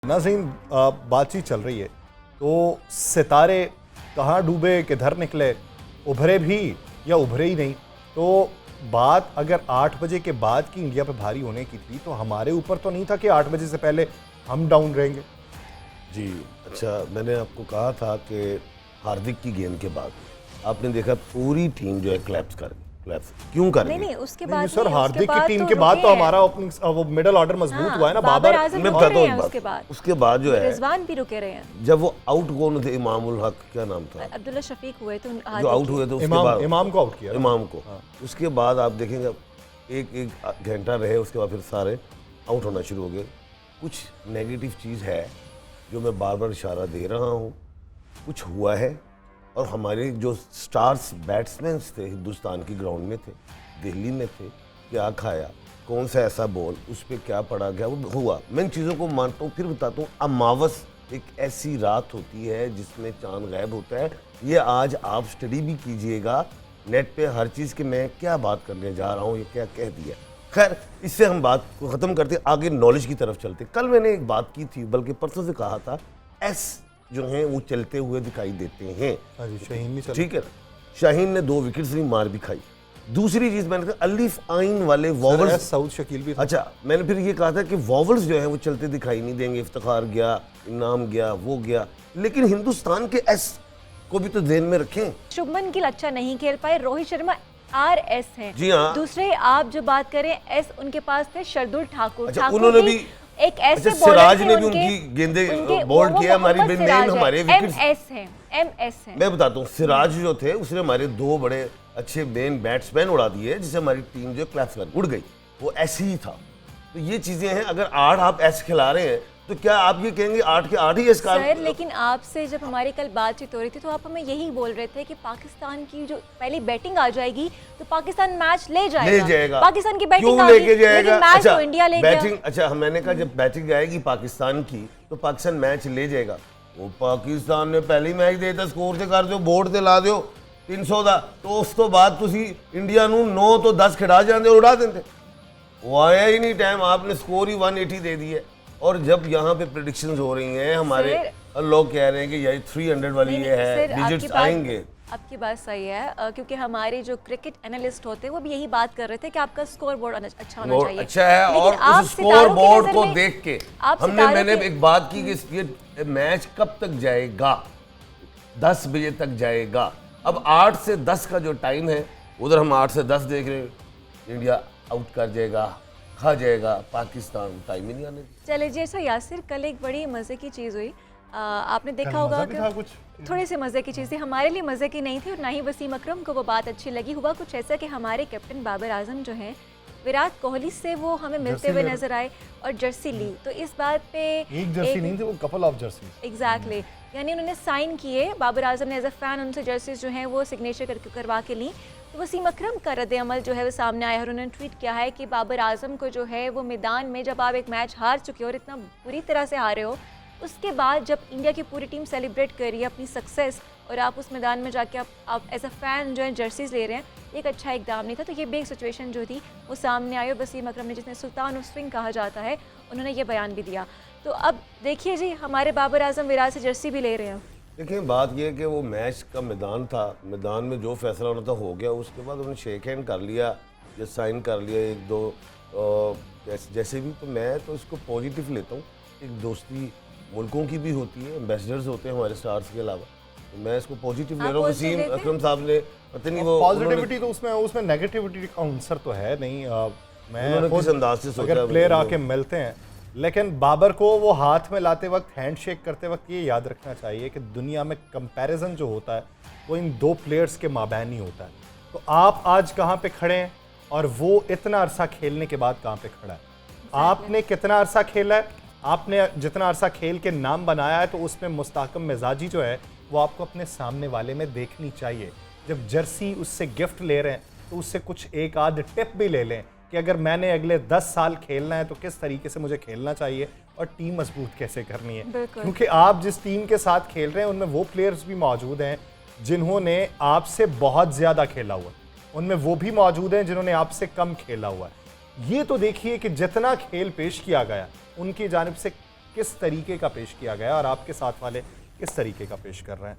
नाज़रीन, बातचीत चल रही है तो सितारे कहाँ डूबे किधर निकले, उभरे भी या उभरे ही नहीं। तो बात अगर 8 बजे के बाद की इंडिया पे भारी होने की थी तो हमारे ऊपर तो नहीं था कि 8 बजे से पहले हम डाउन रहेंगे। जी अच्छा, मैंने आपको कहा था कि हार्दिक की गेंद के बाद आपने देखा पूरी टीम जो है क्लैप्स क्यों कर नहीं, उसके बाद सर हार्दिक की टीम के बाद तो हमारा ओपनिंग वो मिडल ऑर्डर मजबूत हुआ है ना। बाबर मैं बताता हूं उसके बाद जो है रिजवान भी रुके रहे हैं। जब वो आउट कौन थे, इमामुल हक क्या नाम था, अब्दुल्ला शफीक हुए थे जो आउट हुए थे उसके बाद इमाम को आउट किया, इमाम को। उसके बाद आप देखेंगे एक घंटा रहे, उसके बाद फिर सारे आउट होना शुरू हो गए। कुछ नेगेटिव चीज़ है जो मैं बार बार इशारा दे रहा हूँ, कुछ हुआ है। और हमारे जो स्टार्स बैट्समैन थे हिंदुस्तान की ग्राउंड में थे, दिल्ली में थे, क्या खाया, कौन सा ऐसा बॉल उस पर क्या पड़ा गया, वो हुआ। मैं इन चीज़ों को मानता हूँ। फिर बताता हूँ, अमावस एक ऐसी रात होती है जिसमें चांद गायब होता है। ये आज आप स्टडी भी कीजिएगा नेट पे हर चीज़ की मैं क्या बात करने जा रहा हूँ, ये क्या कह दिया। खैर, इससे हम बात को ख़त्म करते, आगे नॉलेज की तरफ चलते। कल मैंने एक बात की थी, बल्कि परसों से कहा था, एस जो हैं वो चलते हुए दिखाई देते हैं। शाहीन भी ठीक है, शाहीन ने 2 विकेट्स भी मार भी खाई। दूसरी चीज मैंने कहा अलिफ आइन वाले वॉवल्स, साउथ शकील भी था। अच्छा, मैंने फिर ये कहा था कि वॉवल्स जो है वो चलते दिखाई नहीं देंगे। इफ्तिखार गया, इनाम गया, वो गया, लेकिन हिंदुस्तान के एस को भी तो ध्यान में रखें। शुभमन गिल अच्छा नहीं खेल पाए, रोहित शर्मा RS हैं। जी हाँ। दूसरे आप जो बात करें S उनके पास थे शार्दुल ठाकुर। अच्छा, उन्होंने भी एक ऐसे सिराज ने भी उनकी गेंदे बॉल किया। हमारी मेन हमारे विकेट्स MS हैं। मैं बताता हूँ, सिराज जो थे उसने हमारे 2 बड़े अच्छे मेन बैट्समैन उड़ा दिए, जिससे हमारी टीम जो क्लैप्स कर उड़ गई। वो ऐसे ही था। तो ये चीजें हैं। अगर 8 आप ऐसे खिला रहे हैं तो क्या आप ये कहेंगे 8 के 8 ही इसका? सर, लेकिन आपसे जब हमारी कल बातचीत हो रही थी तो आप हमें यही बोल रहे थे कि पाकिस्तान की जो पहली बैटिंग आ जाएगी तो पाकिस्तान मैच ले जाएगा। पाकिस्तान की बैटिंग क्यों लेके जाएगा? मैच तो इंडिया ले बैटिंग, अच्छा मैंने कहा जब बैटिंग आएगी पाकिस्तान की तो पाकिस्तान मैच ले जाएगा। वो पाकिस्तान ने पहली मैच दे दिया, स्कोर से कर दो, बोर्ड से ला दो 300 ਦਾ, तो उस तो बाद तुसी इंडिया नू 9 तो 10 खिड़ा जाते, उड़ा देते। वो आया ही नहीं टाइम, आपने स्कोर ही 180 दे दी है। और जब यहाँ पे प्रेडिक्शंस हो रही हैं, हमारे लोग कह रहे हैं कि यही 300 वाली ये है, डिजिट्स आएंगे। आपकी बात सही है, क्योंकि हमारे जो क्रिकेट एनालिस्ट होते हैं वो भी यही बात कर रहे थे कि आपका स्कोर बोर्ड अच्छा होना चाहिए। अच्छा है, और उस स्कोर बोर्ड को देख के मैंने एक बात की कि ये मैच कब तक जाएगा, 10 बजे तक जाएगा। अब 8 से 10 का जो टाइम है, उधर हम 8 से 10 देख रहे हैं, इंडिया आउट कर जाएगा, खा जाएगा पाकिस्तान, टाइम ही नहीं आने। चले जी, अच्छा यासिर, कल एक बड़ी मज़े की चीज़ हुई, आपने देखा होगा कि थोड़ी सी मज़े की चीज़ थी, हमारे लिए मज़े की नहीं थी और ना ही वसीम अकरम को वो बात अच्छी लगी। हुआ कुछ ऐसा कि हमारे कैप्टन बाबर आजम जो हैं विराट कोहली से वो हमें मिलते हुए नजर आए और जर्सी ली। तो इस बात पे एक जर्सी नहीं थी, वो कपल ऑफ जर्सी। एग्जैक्टली, यानी उन्होंने साइन किए, बाबर आजम ने एज अ फैन उनसे जर्सीज जो हैं वो सिग्नेचर करवा के ली। तो वसीम अकरम का रद्द अमल जो है वो सामने आया और उन्होंने ट्वीट किया है कि बाबर आजम को जो है वो मैदान में, जब आप एक मैच हार चुके हो और इतना बुरी तरह से हारे हो, उसके बाद जब इंडिया की पूरी टीम सेलिब्रेट कर रही है अपनी सक्सेस और आप उस मैदान में जाके आप एज अ फैन जो है जर्सीज ले रहे हैं, एक अच्छा इकदाम नहीं था। तो ये भी एक सिचुएशन जो थी वो सामने आई और वसीम अकरम ने, जिसने सुल्तान ऑफ स्विंग कहा जाता है, उन्होंने ये बयान भी दिया। तो अब देखिए जी, हमारे बाबर आजम विराट से जर्सी भी ले रहे हैं। देखिए, बात यह है कि वो मैच का मैदान था, मैदान में जो फैसला होना था हो गया। उसके बाद उन्होंने शेक हैंड कर लिया, या साइन कर लिया 1-2 जैसे भी। तो मैं तो इसको पॉजिटिव लेता हूँ। एक दोस्ती मुल्कों की भी होती है, एम्बेसडर्स होते हैं हमारे स्टार्स के अलावा, तो मैं इसको पॉजिटिव ले रहा हूँ। वसीम अकरम साहब ने पता नहीं वो पॉजिटिविटी तो उसमें नेगेटिविटी का आंसर तो है नहीं। मैं किस अंदाज से सोचा, अगर प्लेयर आके मिलते हैं, लेकिन बाबर को वो हाथ में लाते वक्त, हैंडशेक करते वक्त ये याद रखना चाहिए कि दुनिया में कंपैरिजन जो होता है वो इन 2 प्लेयर्स के माबैन ही होता है। तो आप आज कहाँ पे खड़े हैं और वो इतना अरसा खेलने के बाद कहाँ पे खड़ा है। आपने कितना अरसा खेला है, आपने जितना अरसा खेल के नाम बनाया है, तो उसमें मुस्तहकम मिजाजी जो है वो आपको अपने सामने वाले में देखनी चाहिए। जब जर्सी उससे गिफ्ट ले रहे हैं तो उससे कुछ एक आध टिप भी ले लें कि अगर मैंने अगले 10 साल खेलना है तो किस तरीके से मुझे खेलना चाहिए और टीम मजबूत कैसे करनी है। क्योंकि आप जिस टीम के साथ खेल रहे हैं उनमें वो प्लेयर्स भी मौजूद हैं जिन्होंने आपसे बहुत ज़्यादा खेला हुआ, उनमें वो भी मौजूद हैं जिन्होंने आपसे कम खेला हुआ है। ये तो देखिए कि जितना खेल पेश किया गया उनकी जानिब से किस तरीके का पेश किया गया और आपके साथ वाले किस तरीके का पेश कर रहे हैं।